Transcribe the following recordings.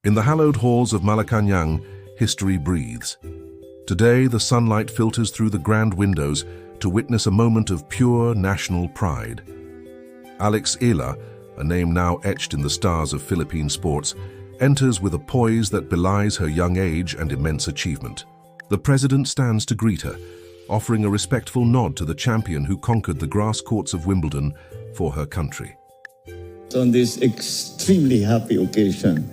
In the hallowed halls of Malacañang, history breathes. Today, the sunlight filters through the grand windows to witness a moment of pure national pride. Eala, a name now etched in the stars of Philippine sports, enters with a poise that belies her young age and immense achievement. The president stands to greet her, offering a respectful nod to the champion who conquered the grass courts of Wimbledon for her country. On this extremely happy occasion,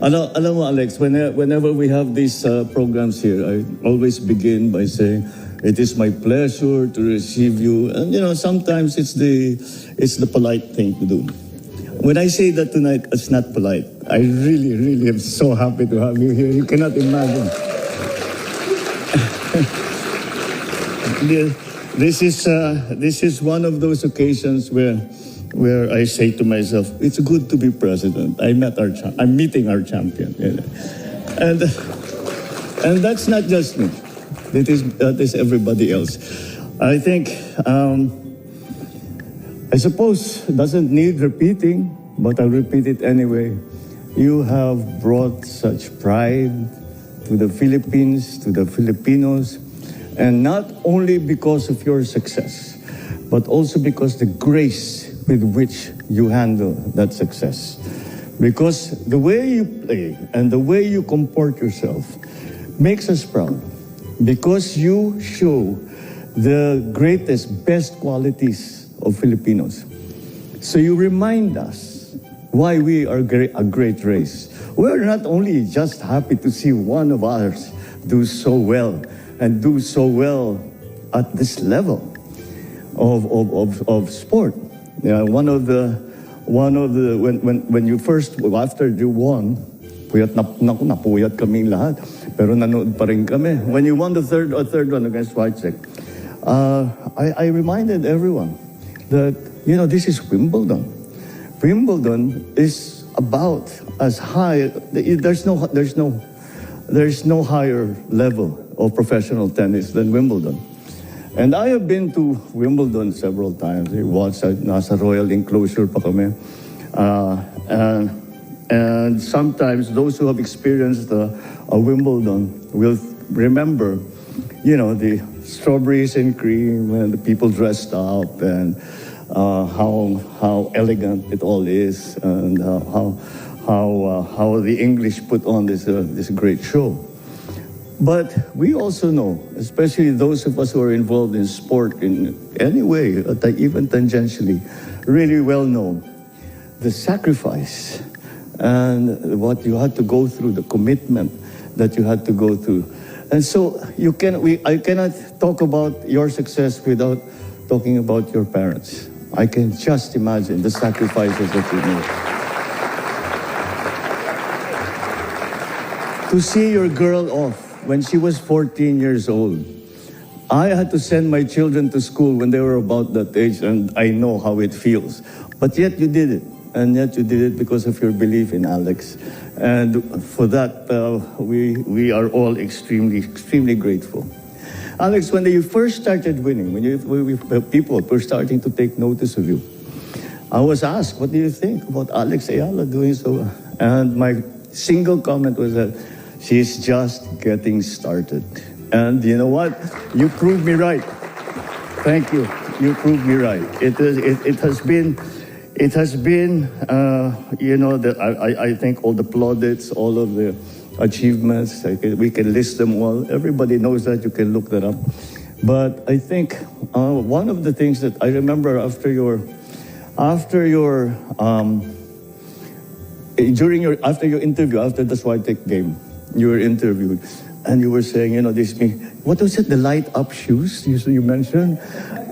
alam mo Alex, whenever we have these programs here, I always begin by saying, it is my pleasure to receive you. And sometimes it's the polite thing to do. When I say that tonight, it's not polite. I really, really am so happy to have you here. You cannot imagine. This is one of those occasions where I say to myself, it's good to be president. I'm meeting our champion. And that's not just me. That is everybody else. I think, I suppose it doesn't need repeating, but I'll repeat it anyway. You have brought such pride to the Philippines, to the Filipinos, and not only because of your success, but also because the grace with which you handle that success. Because the way you play and the way you comport yourself makes us proud. Because you show the greatest, best qualities of Filipinos. So you remind us why we are a great race. We're not only just happy to see one of ours do so well and do so well at this level of sport. One of the when you first, after you won, napuyat kaming lahat, pero nanood pa rin kami. When you won the third one against Whitesec, I reminded everyone that this is Wimbledon. Wimbledon is about as high. There's no higher level of professional tennis than Wimbledon. And I have been to Wimbledon several times. Once nasa Royal Enclosure pa kami. And sometimes those who have experienced a Wimbledon will remember, the strawberries and cream and the people dressed up and how elegant it all is and how the English put on this great show. But we also know, especially those of us who are involved in sport in any way, even tangentially, really well know the sacrifice and what you had to go through, the commitment that you had to go through. And so I cannot talk about your success without talking about your parents. I can just imagine the sacrifices that you made. To see your girl off when she was 14 years old. I had to send my children to school when they were about that age, and I know how it feels. But yet you did it. And yet you did it because of your belief in Alex. And for that, we are all extremely, extremely grateful. Alex, when you first started winning, when people were starting to take notice of you, I was asked, what do you think about Alex Eala doing so? And my single comment was that she's just getting started. And you know what? You proved me right. Thank you. You proved me right. It has been, I think all the plaudits, all of the achievements, we can list them all. Everybody knows that. You can look that up. But I think one of the things that I remember after your interview, after the Swiatek game, you were interviewed, and you were saying, what was it, the light-up shoes you mentioned?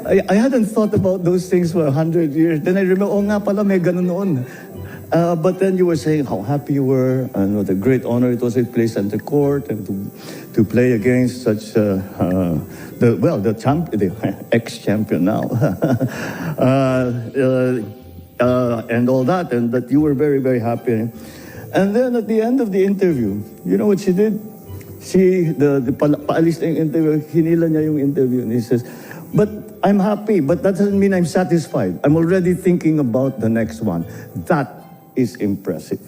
I hadn't thought about those things for 100 years. Then I remember, nga pala, may ganun noon. But then you were saying how happy you were, and what a great honor it was to play center court, and to play against such, the ex-champion now. And all that, and that you were very, very happy. And then at the end of the interview, you know what she did? Paalis na yung interview, hinila niya yung interview, and he says, but I'm happy, but that doesn't mean I'm satisfied. I'm already thinking about the next one. That is impressive.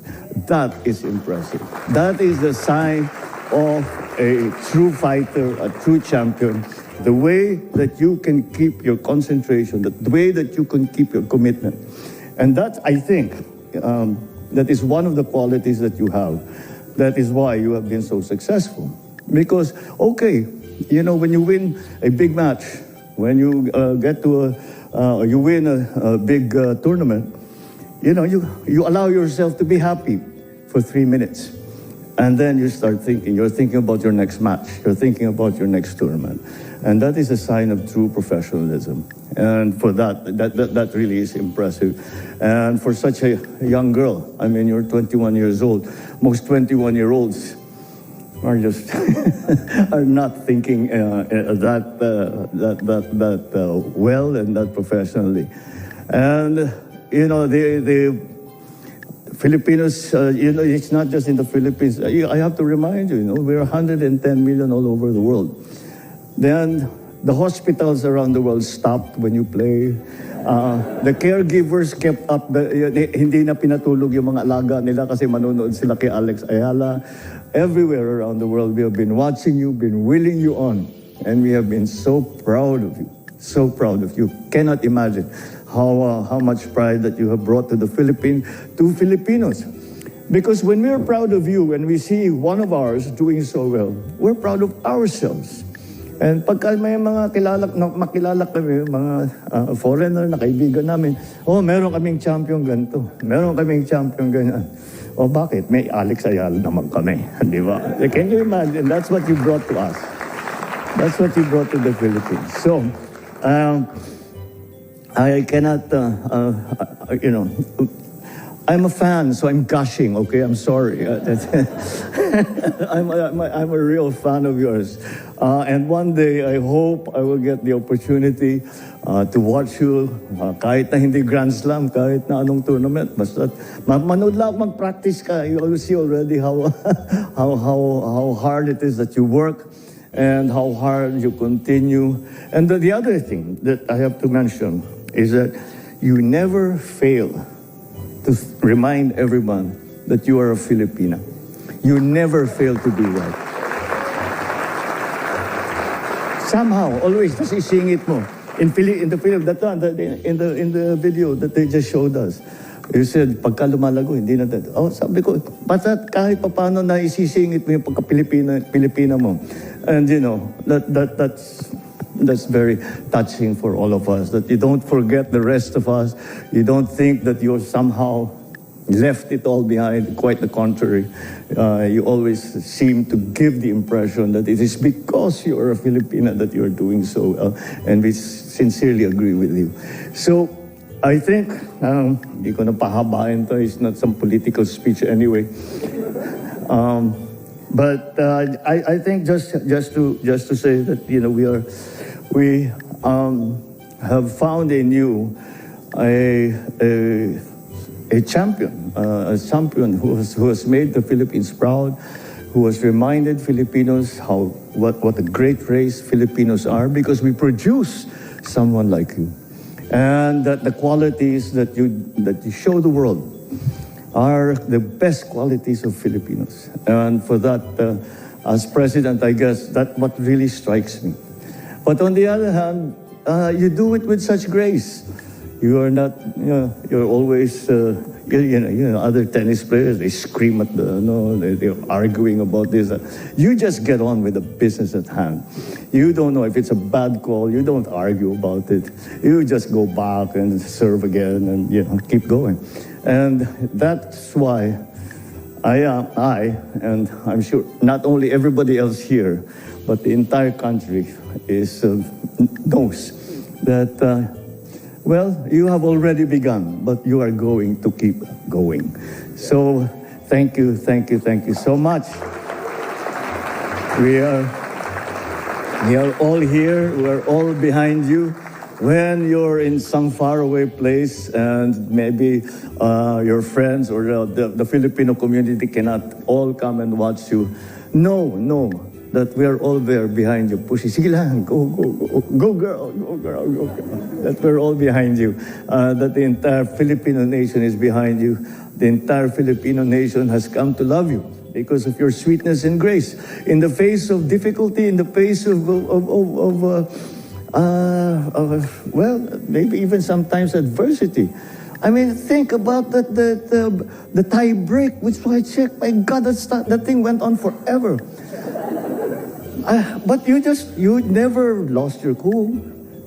That is impressive. That is the sign of a true fighter, a true champion. The way that you can keep your concentration, the way that you can keep your commitment. And that, I think, that is one of the qualities that you have. That is why you have been so successful. Because, okay, you know, when you win a big match, when you you win a big tournament, you know, you allow yourself to be happy for 3 minutes. And then you start thinking, you're thinking about your next match, you're thinking about your next tournament. And that is a sign of true professionalism. And for that really is impressive. And for such a young girl, I mean, you're 21 years old. Most 21-year-olds are just are not thinking that well and that professionally. And you know, the Filipinos, you know, it's not just in the Philippines. I have to remind you, you know, we're 110 million all over the world. Then the hospitals around the world stopped when you play. The caregivers kept up, hindi na pinatulog yung mga alaga nila kasi manonood sila kay Alex Eala. Everywhere around the world, we have been watching you, been willing you on. And we have been so proud of you, so proud of you. Cannot imagine how much pride that you have brought to the Filipinos. Because when we're proud of you and we see one of ours doing so well, we're proud of ourselves. And pagka may mga makilala kami, mga foreigner na kaibigan namin, oh, meron kaming champion ganito, meron kaming champion ganyan. Oh, bakit? May Alex Ayala naman kami, di ba? Can you imagine? That's what you brought to us. That's what you brought to the Philippines. So, I cannot, you know, I'm a fan, so I'm gushing, okay? I'm sorry. I'm a real fan of yours. And one day, I hope I will get the opportunity to watch you, kahit na hindi Grand Slam, kahit na anong tournament. Basta manood lang, mag-practice ka. You will see already how hard it is that you work and how hard you continue. And the other thing that I have to mention is that you never fail to remind everyone that you are a Filipina. You never fail to do that. Somehow, always, nasisingit mo. In the film, in the video that they just showed us, you said, pagka lumalago, hindi na that. Oh, sabi ko, basta kahit paano na isisingit mo yung pagka-Pilipina mo. And you know, that's very touching for all of us, that you don't forget the rest of us. You don't think that you're somehow left it all behind. Quite the contrary. You always seem to give the impression that it is because you are a Filipina that you're doing so well. And we sincerely agree with you. So, I think, hindi ko na pahabain to, it's not some political speech anyway. But I think just to say that, you know, we have found in you a champion who has made the Philippines proud, who has reminded Filipinos what a great race Filipinos are, because we produce someone like you, and that the qualities that you show the world are the best qualities of Filipinos. And for that, as president, I guess that's what really strikes me. But on the other hand, you do it with such grace. You are not, you know, you're always, you know, other tennis players, they scream at they're arguing about this. You just get on with the business at hand. You don't know if it's a bad call. You don't argue about it. You just go back and serve again and, you know, keep going. And that's why I, and I'm sure not only everybody else here, but the entire country knows that, well, you have already begun, but you are going to keep going. So thank you so much. We are all here, we are all behind you. When you're in some faraway place and maybe your friends or the Filipino community cannot all come and watch you, no, that we are all there behind you, pushing. Sige lang, go, go, go, go girl, go girl, go girl. That we're all behind you. That the entire Filipino nation is behind you. The entire Filipino nation has come to love you because of your sweetness and grace. In the face of difficulty, in the face of well, maybe even sometimes adversity. I mean, think about the tie break, which I checked. My God, that thing went on forever. But you never lost your cool.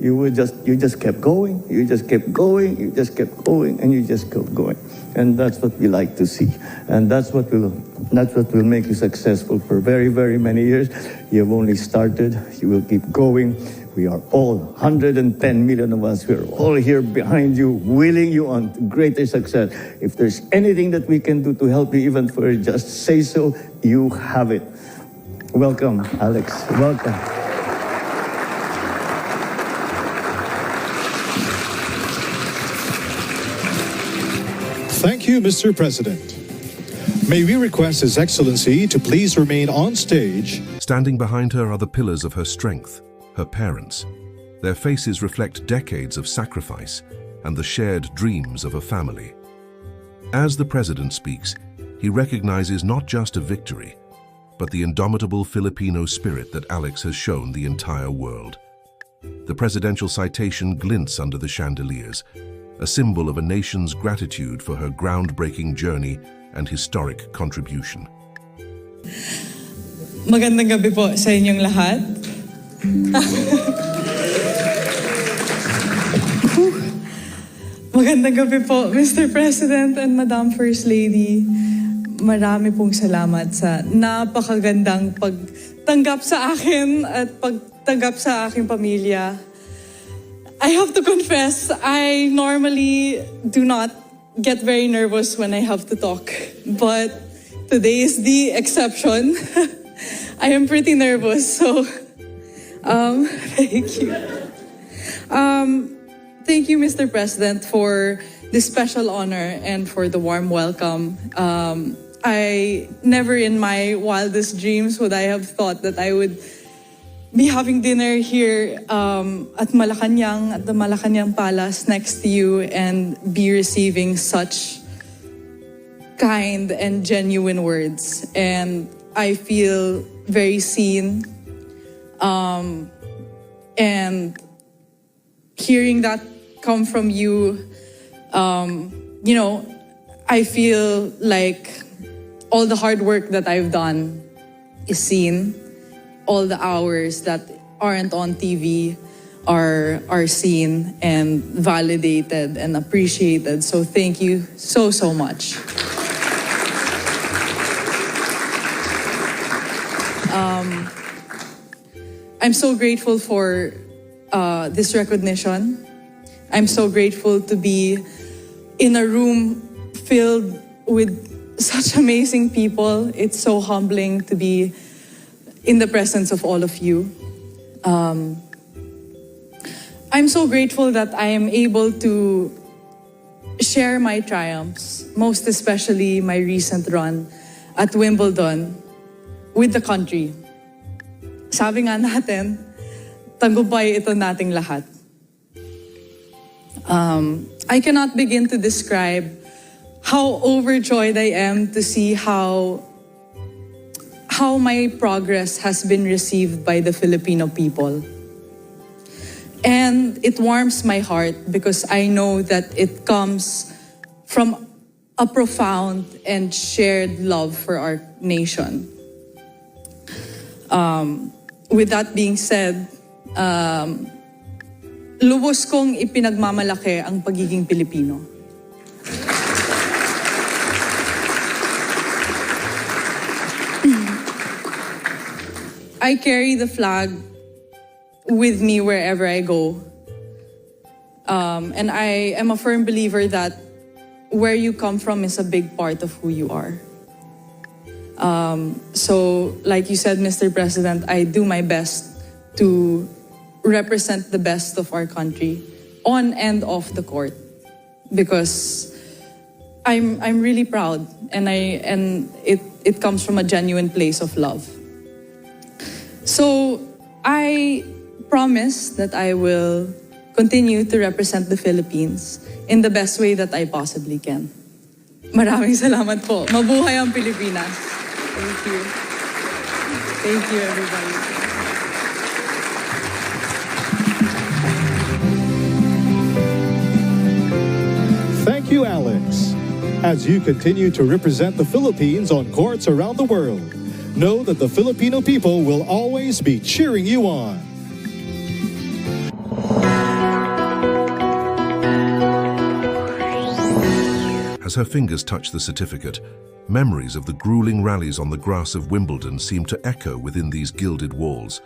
You just kept going. You just kept going. You just kept going, and you just kept going. And that's what we like to see. And that's what will make you successful for very, very many years. You have only started. You will keep going. We are all 110 million of us. We are all here behind you, willing you on to greater success. If there's anything that we can do to help you, even for just say so, you have it. Welcome, Alex. Welcome. Thank you, Mr. President. May we request His Excellency to please remain on stage. Standing behind her are the pillars of her strength, her parents. Their faces reflect decades of sacrifice and the shared dreams of a family. As the President speaks, he recognizes not just a victory, but the indomitable Filipino spirit that Alex has shown the entire world. The presidential citation glints under the chandeliers, a symbol of a nation's gratitude for her groundbreaking journey and historic contribution. Magandang gabi po sa inyong lahat. Magandang gabi po, Mr. President and Madam First Lady. Marami pong salamat sa napakagandang pagtanggap sa akin at pagtanggap sa aking pamilya. I have to confess, I normally do not get very nervous when I have to talk. But today is the exception. I am pretty nervous, so thank you. Thank you, Mr. President, for this special honor and for the warm welcome. I never in my wildest dreams would I have thought that I would be having dinner here at Malacañang, at the Malacañang Palace next to you, and be receiving such kind and genuine words. And I feel very seen. And hearing that come from you, I feel like all the hard work that I've done is seen. All the hours that aren't on TV are seen and validated and appreciated. So thank you so, so much. I'm so grateful for this recognition. I'm so grateful to be in a room filled with such amazing people. It's so humbling to be in the presence of all of you. I'm so grateful that I am able to share my triumphs, most especially my recent run at Wimbledon, with the country. Sabi nga natin, tagumpay ito nating lahat. I cannot begin to describe how overjoyed I am to see how my progress has been received by the Filipino people. And it warms my heart because I know that it comes from a profound and shared love for our nation. With that being said, lubos kong ipinagmamalaki ang pagiging Pilipino. I carry the flag with me wherever I go. And I am a firm believer that where you come from is a big part of who you are. So, like you said, Mr. President, I do my best to represent the best of our country on and off the court, because I'm really proud, and it comes from a genuine place of love. So I promise that I will continue to represent the Philippines in the best way that I possibly can. Maraming salamat po. Mabuhay ang Pilipinas. Thank you. Thank you, everybody. Thank you, Alex. As you continue to represent the Philippines on courts around the world, know that the Filipino people will always be cheering you on. As her fingers touch the certificate, memories of the grueling rallies on the grass of Wimbledon seem to echo within these gilded walls.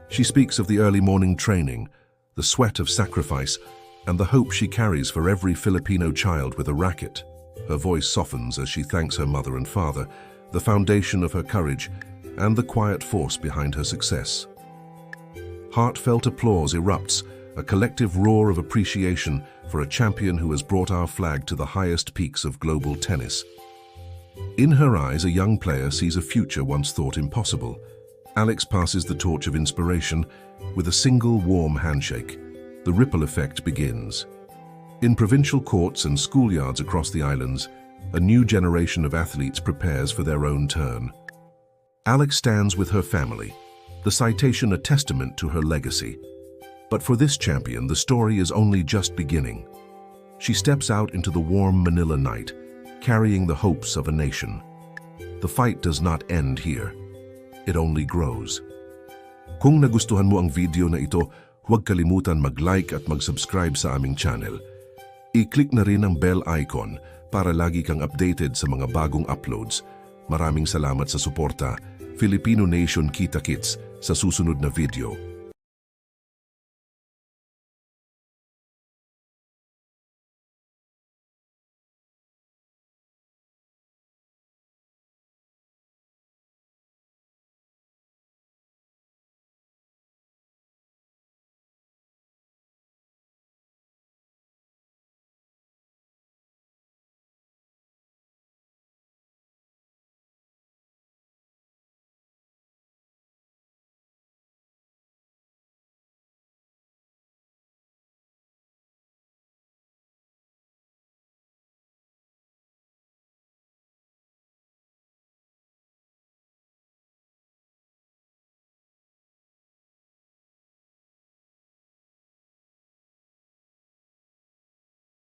She speaks of the early morning training, the sweat of sacrifice, and the hope she carries for every Filipino child with a racket. Her voice softens as she thanks her mother and father, the foundation of her courage, and the quiet force behind her success. Heartfelt applause erupts, a collective roar of appreciation for a champion who has brought our flag to the highest peaks of global tennis. In her eyes, a young player sees a future once thought impossible. Alex passes the torch of inspiration with a single warm handshake. The ripple effect begins. In provincial courts and schoolyards across the islands, a new generation of athletes prepares for their own turn. Alex stands with her family, the Citation a testament to her legacy. But for this champion, the story is only just beginning. She steps out into the warm Manila night, carrying the hopes of a nation. The fight does not end here. It only grows. Kung nagustuhan mo ang video na ito, huwag kalimutan mag-like at mag-subscribe sa aming channel. I-click na rin ang bell icon para lagi kang updated sa mga bagong uploads. Maraming salamat sa suporta. Filipino Nation kita-kits sa susunod na video.